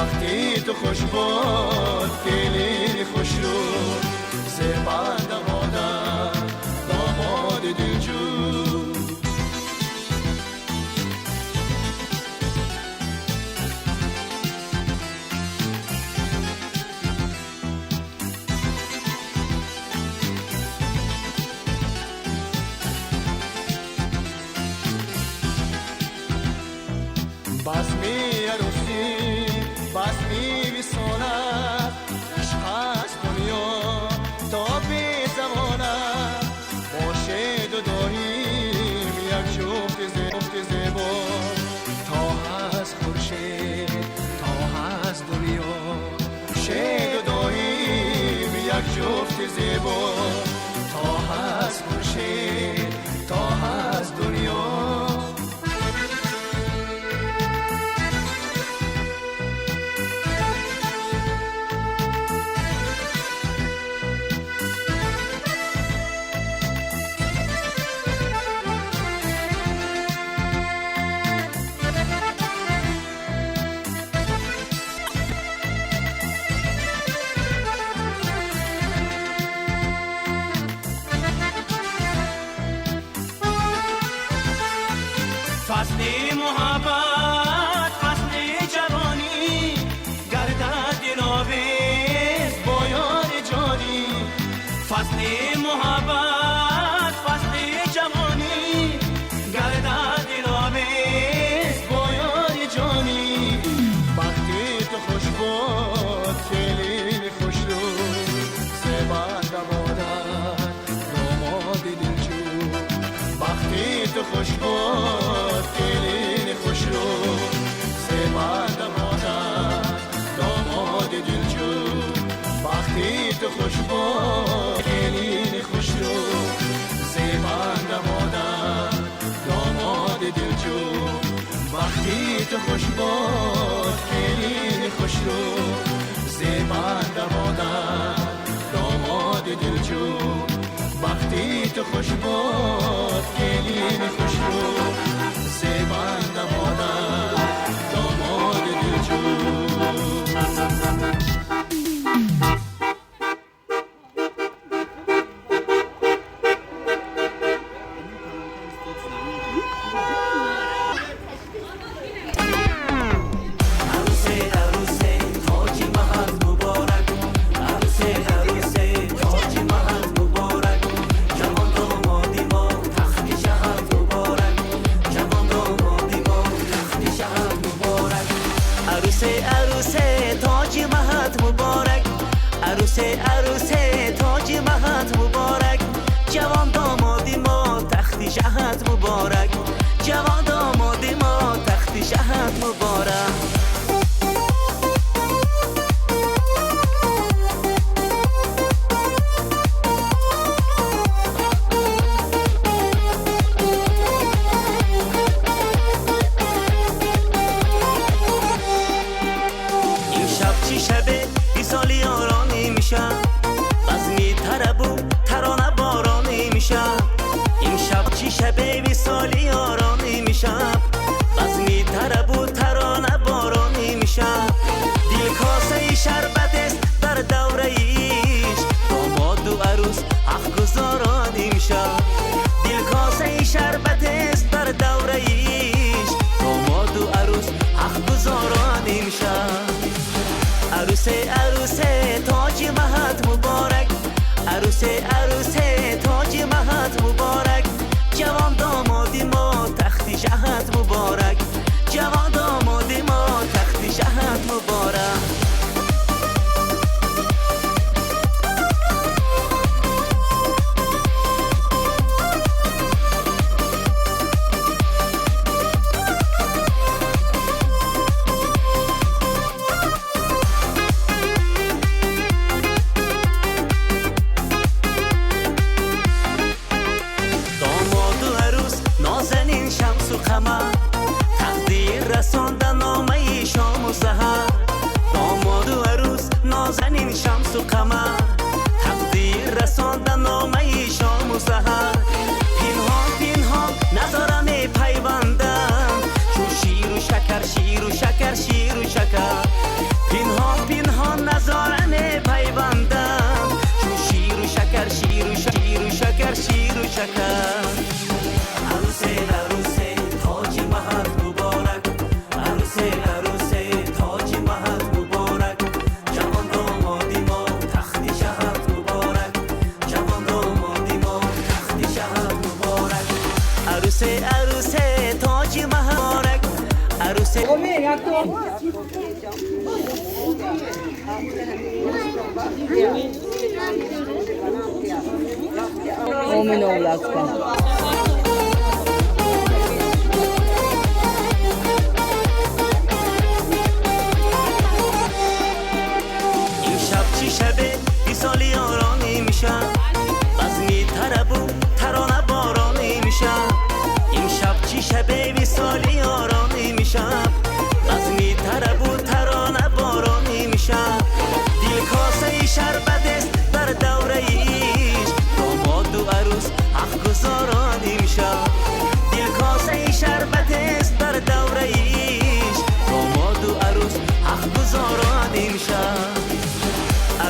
وقتی تو خوش بود دلی خوش رو زبان داماد دلجو بسمی عروسی بسمی ویسانت عشق از دنیا تا بی زمانت باشه دو داریم یک جفت زیبا تا هست خورشید تا هست دنیا باشه دو داریم یک جفت زیبا تا هست خورشید تا هست دنیا فصل محبت فصل جوانی گردد دلاویز با یار جانی فصل محبت فصل جوانی گردد دلاویز با یار جانی وقتی تو خوش بود خیلی خوش رو زبان دمادن داماد دلجو وقتی تو خوش بود خیلی خوش رو زبان دمادن داماد دلجو وقتی تو خوش بود خیلی خوش رو زبان دمادن داماد دلجو وقتی تو خوش بود خیلی خوش رو زبان دمادن داماد دلجو وقتی تو خوش بود خیلی خوش رو زبان دمادن داماد دلجو عروسه تاج مهد مبارک عروسه تاج مهد مبارک جوان دامادی ما تخت شهد مبارک جوان دامادی ما تخت شهد مبارک بزمی تربو ترانه بارانی میشم این شب چی شبه وصالی آرانی میشم بزمی تربو ترانه بارانی میشم دل کاسه شربت است در دوره ایش داماد و عروس حق گزارانی میشم دل کاسه شربت است در دوره ایش داماد و عروس حق گزارانی میشم عروسه تاج مهد مبارک عروسه تاج مهد مبارک جوان دامادی ما تخت شهد مبارک جوان دامادی ما تخت شهد مبارک امشب چی شبه بیسالی یارانی میشم بزمی تربو ترانه بارانی میشم امشب چی شبه بیسالی یارانی میشم بزمی تربو ترانه بارانی میشم دل کاسه شربت است در دوره ایش داماد و عروس حق گزارانی میشم دل کاسه شربت است در دوره ایش داماد و عروس حق گزارانی میشم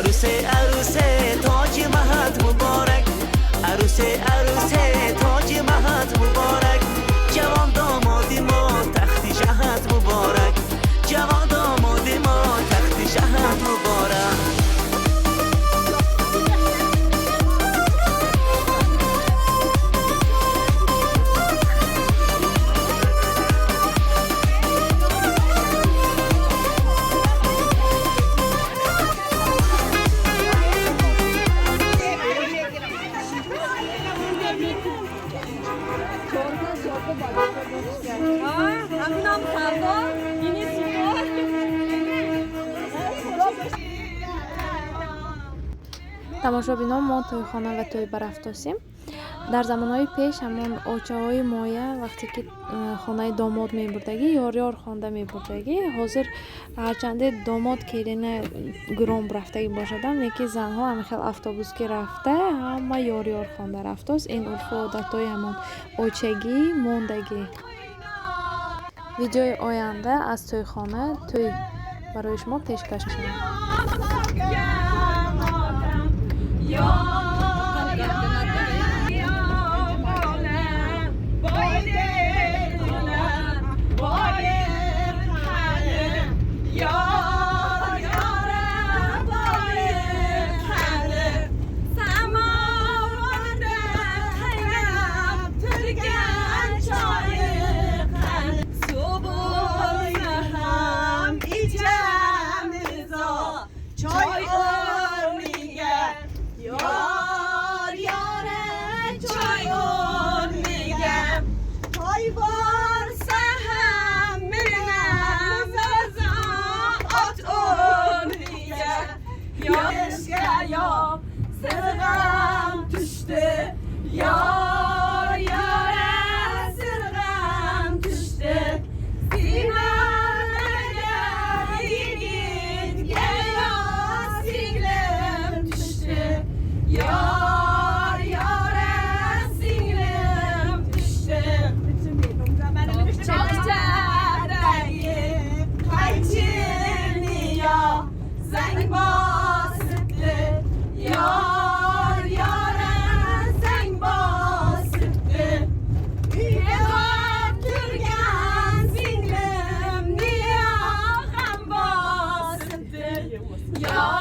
عروسه تاج مهد مبارک عروسه تاج مهد مبارک جوان دامادی ما تخت شهد مبارک جوان دامادی ما تخت شهد مبارک тамошобинон мо тӯйхона ва тӯй барафтосем. дар замонҳои пеш ҳамон очаҳои моя вақте ки хонаи домод мебурдагӣ ёр хонда мебурдагӣ ҳозир ҳарчанде домод келина гуром рафтагӣ бошадам лекин занҳо ҳамихел автобуске рафта ҳама ёр хонда рафтост ин урфу одатҳои ҳамон очагӣ мондагӣ. видеои оянда аз тӯйхона тӯй барои шумо пешкаш мешавам. Yo